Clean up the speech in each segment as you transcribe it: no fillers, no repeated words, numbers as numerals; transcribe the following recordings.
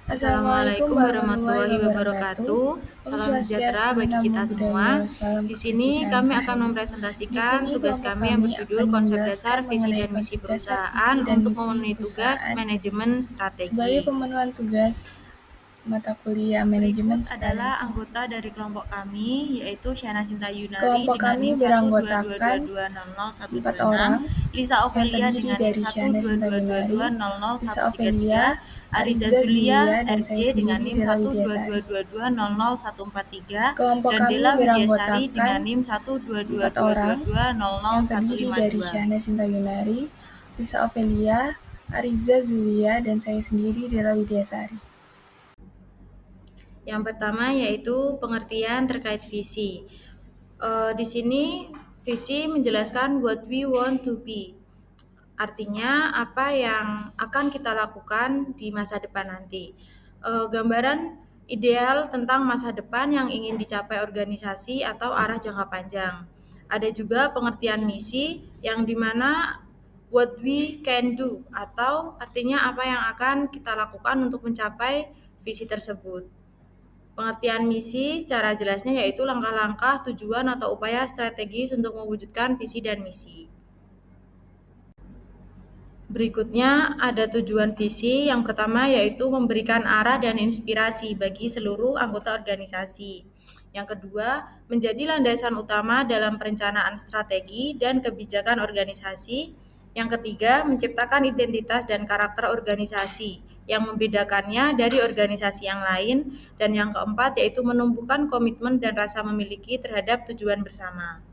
Assalamualaikum Assalamualaikum warahmatullahi warahmatullahi wabarakatuh. wabarakatuh. Om Salam sejahtera Swastiastu, bagi Namo kita semua. Buddhaya, Salam Di sini Kebajikan, kami akan Rahayu. Di mempresentasikan sini tugas kelompok kami yang kami berjudul akan konsep dasar, menjelaskan visi mengenai dan misi konsep dasar perusahaan visi dan untuk misi memenuhi tugas perusahaan manajemen sebagai strategi. pemenuhan tugas mata kuliah manajemen Berikut adalah strategi. anggota dari kelompok kami, yaitu Syana Sinta Yunari Kelompok dengan kami NIM beranggotakan 4 122200126, orang Lisa yang Ovelia terdiri dengan NIM dari Syahna Sintayunari, Lisa 122200133, Ovelia, Ariza Ariza Zulia Zulia, dan RJ saya dengan sendiri NIM Dela Widiasari. 122200143, Kelompok dan kami Dela Widiasari beranggotakan dengan NIM 4 orang yang terdiri dari 12222005152. Syahna Sintayunari, Lisa Ovelia, Ariza Zulia, dan saya sendiri Dela Widiasari. Yang pertama yaitu pengertian terkait visi. Di sini visi menjelaskan what we want to be. Artinya apa yang akan kita lakukan di masa depan nanti. Gambaran ideal tentang masa depan yang ingin dicapai organisasi atau arah jangka panjang. Ada juga pengertian misi yang dimana what we can do atau artinya apa yang akan kita lakukan untuk mencapai visi tersebut. Pengertian misi secara jelasnya yaitu langkah-langkah, tujuan atau upaya strategis untuk mewujudkan visi dan misi. Berikutnya ada tujuan visi. Yang pertama yaitu memberikan arah dan inspirasi bagi seluruh anggota organisasi. Yang kedua, menjadi landasan utama dalam perencanaan strategi dan kebijakan organisasi. Yang ketiga, menciptakan identitas dan karakter organisasi yang membedakannya dari organisasi yang lain. Dan yang keempat yaitu menumbuhkan komitmen dan rasa memiliki terhadap tujuan bersama.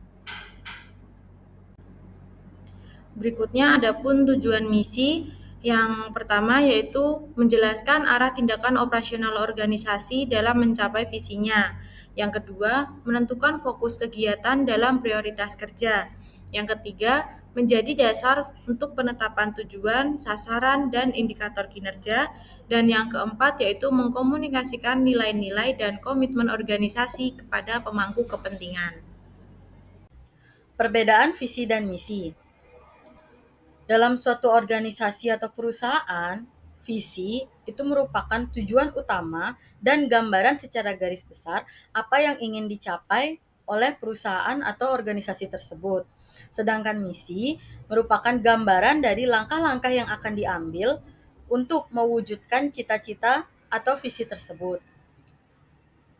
Berikutnya adapun tujuan misi yang pertama yaitu menjelaskan arah tindakan operasional organisasi dalam mencapai visinya. Yang kedua, menentukan fokus kegiatan dalam prioritas kerja. Yang ketiga, menjadi dasar untuk penetapan tujuan, sasaran, dan indikator kinerja. Dan yang keempat yaitu mengkomunikasikan nilai-nilai dan komitmen organisasi kepada pemangku kepentingan. Perbedaan visi dan misi. Dalam suatu organisasi atau perusahaan, visi itu merupakan tujuan utama dan gambaran secara garis besar apa yang ingin dicapai oleh perusahaan atau organisasi tersebut. Sedangkan misi merupakan gambaran dari langkah-langkah yang akan diambil untuk mewujudkan cita-cita atau visi tersebut.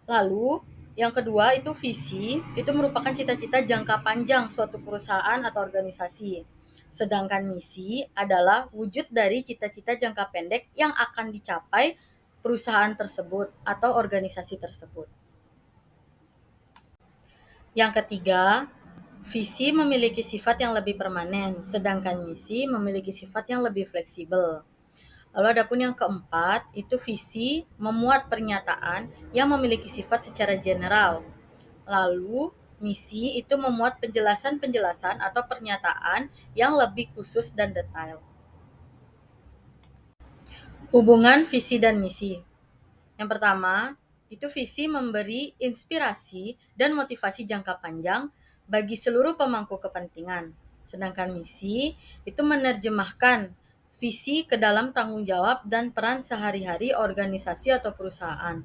Lalu, yang kedua itu visi, itu merupakan cita-cita jangka panjang suatu perusahaan atau organisasi. Sedangkan misi adalah wujud dari cita-cita jangka pendek yang akan dicapai perusahaan tersebut atau organisasi tersebut. Yang ketiga, visi memiliki sifat yang lebih permanen, sedangkan misi memiliki sifat yang lebih fleksibel. Lalu adapun yang keempat, itu visi memuat pernyataan yang memiliki sifat secara general. Lalu misi itu memuat penjelasan-penjelasan atau pernyataan yang lebih khusus dan detail. Hubungan visi dan misi. Yang pertama, itu visi memberi inspirasi dan motivasi jangka panjang bagi seluruh pemangku kepentingan. Sedangkan misi itu menerjemahkan visi ke dalam tanggung jawab dan peran sehari-hari organisasi atau perusahaan.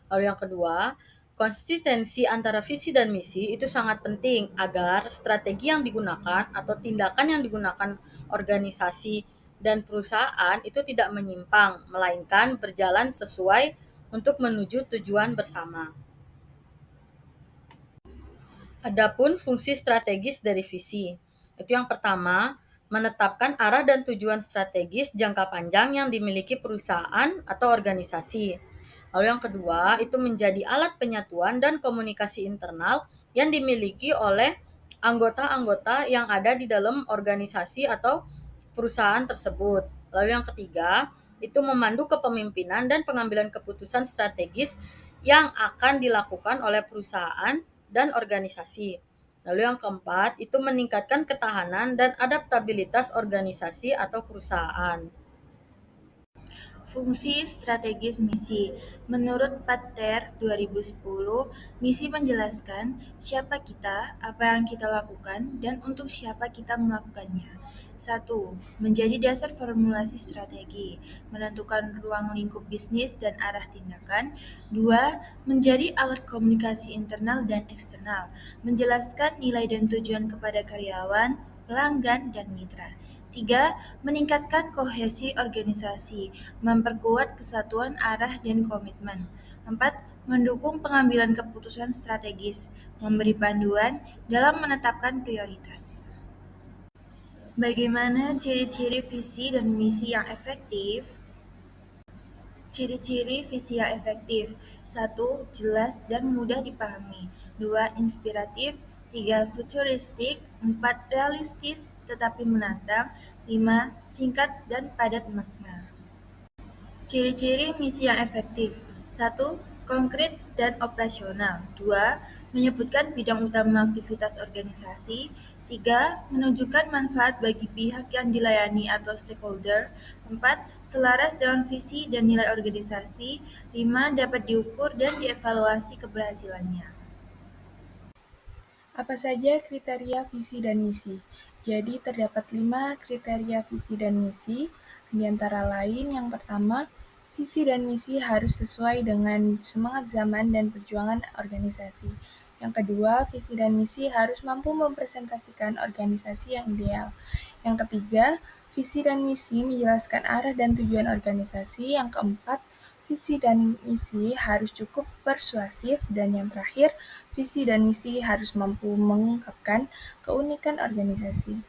Lalu yang kedua, konsistensi antara visi dan misi itu sangat penting agar strategi yang digunakan atau tindakan yang digunakan organisasi dan perusahaan itu tidak menyimpang, melainkan berjalan sesuai untuk menuju tujuan bersama. Adapun fungsi strategis dari visi, itu yang pertama, menetapkan arah dan tujuan strategis jangka panjang yang dimiliki perusahaan atau organisasi. Lalu yang kedua, itu menjadi alat penyatuan dan komunikasi internal yang dimiliki oleh anggota-anggota yang ada di dalam organisasi atau perusahaan tersebut. Lalu yang ketiga, itu memandu kepemimpinan dan pengambilan keputusan strategis yang akan dilakukan oleh perusahaan dan organisasi. Lalu yang keempat, itu meningkatkan ketahanan dan adaptabilitas organisasi atau perusahaan. Fungsi strategis misi. Menurut Pater 2010, misi menjelaskan siapa kita, apa yang kita lakukan, dan untuk siapa kita melakukannya. 1. Menjadi dasar formulasi strategi, menentukan ruang lingkup bisnis dan arah tindakan. 2. Menjadi alat komunikasi internal dan eksternal, menjelaskan nilai dan tujuan kepada karyawan, pelanggan, dan mitra. 3. Meningkatkan kohesi organisasi, memperkuat kesatuan arah dan komitmen. 4. Mendukung pengambilan keputusan strategis, memberi panduan dalam menetapkan prioritas. Bagaimana ciri-ciri visi dan misi yang efektif? Ciri-ciri visi yang efektif. 1. Jelas dan mudah dipahami. 2. Inspiratif. 3. Futuristik. 4. Realistis tetapi menantang. 5. Singkat dan padat makna. Ciri-ciri misi yang efektif. 1. Konkret dan operasional. 2. Menyebutkan bidang utama aktivitas organisasi. 3. Menunjukkan manfaat bagi pihak yang dilayani atau stakeholder. 4. Selaras dengan visi dan nilai organisasi. 5. Dapat diukur dan dievaluasi keberhasilannya. Apa saja kriteria visi dan misi? Jadi terdapat 5 kriteria visi dan misi, di antara lain yang pertama, visi dan misi harus sesuai dengan semangat zaman dan perjuangan organisasi. Yang kedua, visi dan misi harus mampu mempresentasikan organisasi yang ideal. Yang ketiga, visi dan misi menjelaskan arah dan tujuan organisasi. Yang keempat, visi dan misi harus cukup persuasif. Dan yang terakhir, visi dan misi harus mampu mengungkapkan keunikan organisasi.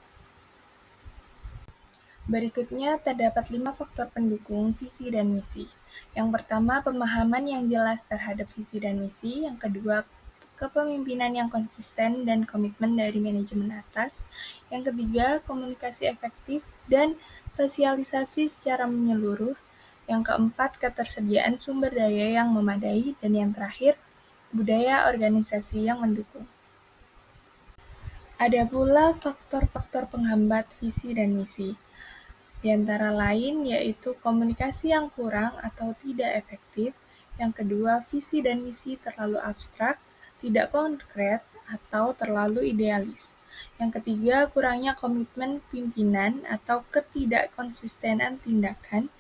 Berikutnya terdapat 5 faktor pendukung visi dan misi. Yang pertama, pemahaman yang jelas terhadap visi dan misi. Yang kedua, kepemimpinan yang konsisten dan komitmen dari manajemen atas. Yang ketiga, komunikasi efektif dan sosialisasi secara menyeluruh. Yang keempat, ketersediaan sumber daya yang memadai. Dan yang terakhir, budaya organisasi yang mendukung. Ada pula faktor-faktor penghambat visi dan misi. Di antara lain yaitu komunikasi yang kurang atau tidak efektif. Yang kedua, visi dan misi terlalu abstrak, tidak konkret, atau terlalu idealis. Yang ketiga, kurangnya komitmen pimpinan atau ketidakkonsistenan tindakan.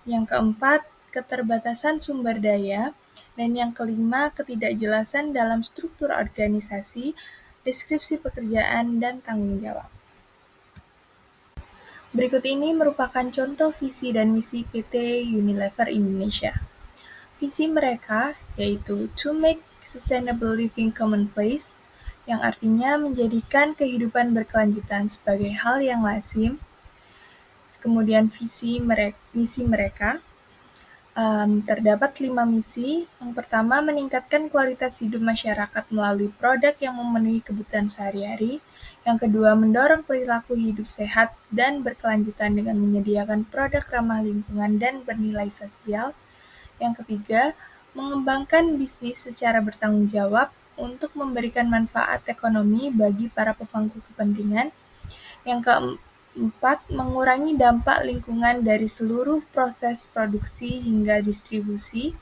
Yang keempat, keterbatasan sumber daya. Dan yang kelima, ketidakjelasan dalam struktur organisasi, deskripsi pekerjaan, dan tanggung jawab. Berikut ini merupakan contoh visi dan misi PT Unilever Indonesia. Visi mereka yaitu to make sustainable living commonplace, yang artinya menjadikan kehidupan berkelanjutan sebagai hal yang lazim. Kemudian misi mereka, terdapat 5 misi. Yang pertama, meningkatkan kualitas hidup masyarakat melalui produk yang memenuhi kebutuhan sehari-hari. Yang kedua, mendorong perilaku hidup sehat dan berkelanjutan dengan menyediakan produk ramah lingkungan dan bernilai sosial. Yang ketiga, mengembangkan bisnis secara bertanggung jawab untuk memberikan manfaat ekonomi bagi para pemangku kepentingan. Yang keempat, mengurangi dampak lingkungan dari seluruh proses produksi hingga distribusi.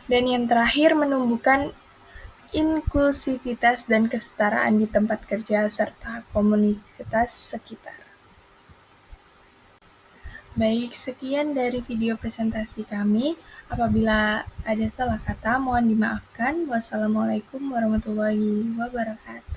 Dan yang terakhir, menumbuhkan inklusivitas dan kesetaraan di tempat kerja serta komunitas sekitar. Baik, sekian dari video presentasi kami. Apabila ada salah kata, mohon dimaafkan. Wassalamualaikum warahmatullahi wabarakatuh.